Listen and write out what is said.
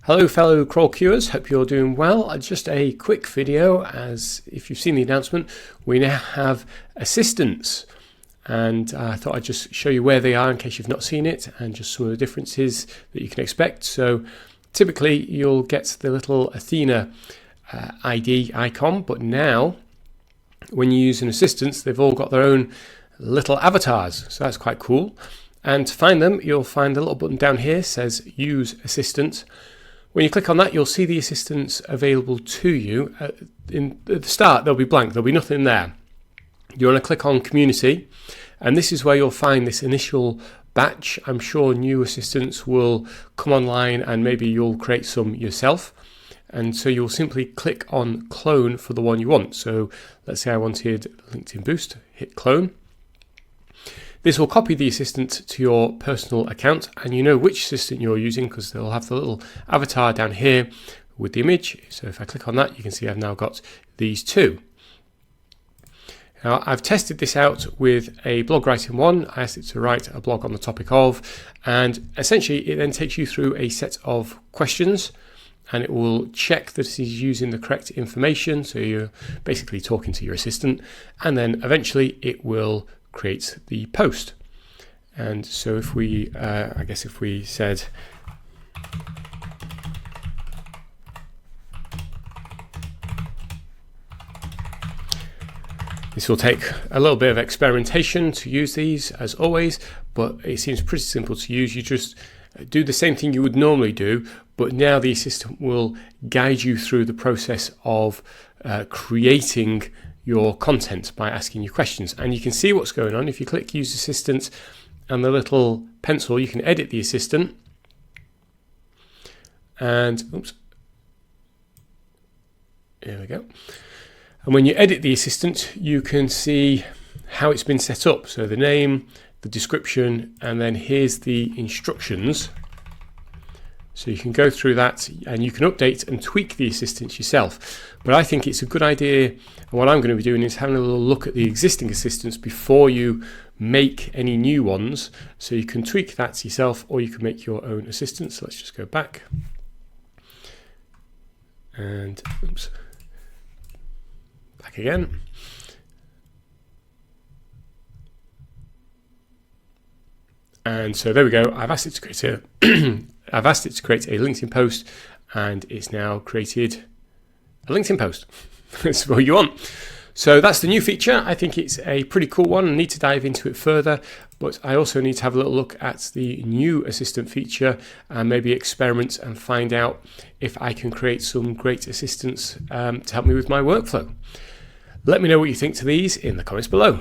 Hello fellow CrawlQers, hope you're doing well. Just a quick video, as if you've seen the announcement, we now have assistants, and I thought I'd just show you where they are in case you've not seen it and just some of the differences that you can expect. So typically you'll get the little Athena ID icon, but now when you use an assistant they've all got their own little avatars, so that's quite cool. And to find them, you'll find a little button down here says use assistant. When you click on that, you'll see the assistants available to you. At the start, there'll be blank, there'll be nothing there. You want to click on community, and this is where you'll find this initial batch. I'm sure new assistants will come online and maybe you'll create some yourself. And so you'll simply click on clone for the one you want. So let's say I wanted LinkedIn Boost, hit clone. This will copy the assistant to your personal account, and you know which assistant you're using because they'll have the little avatar down here with the image. So if I click on that, you can see I've now got these two. Now I've tested this out with a blog writing one. I asked it to write a blog on the topic of, and essentially it then takes you through a set of questions and it will check that it is using the correct information. So you're basically talking to your assistant, and then eventually it will create the post. And so if we I guess if we said this will take a little bit of experimentation to use these, as always, but it seems pretty simple to use. You just do the same thing you would normally do, but now the assistant will guide you through the process of creating your content by asking you questions. And you can see what's going on. If you click use assistant and the little pencil, you can edit the assistant. And oops, there we go. And when you edit the assistant, you can see how it's been set up. So the name, the description, and then here's the instructions. So you can go through that and you can update and tweak the assistants yourself. But I think it's a good idea, and what I'm going to be doing is having a little look at the existing assistants before you make any new ones. So you can tweak that yourself, or you can make your own assistants. So let's just go back. And oops, back again. And so there we go. I've asked it to create a I've asked it to create a LinkedIn post, and it's now created a LinkedIn post. That's what you want. So that's the new feature. I think it's a pretty cool one. I need to dive into it further, but I also need to have a little look at the new assistant feature and maybe experiment and find out if I can create some great assistants to help me with my workflow. Let me know what you think to these in the comments below.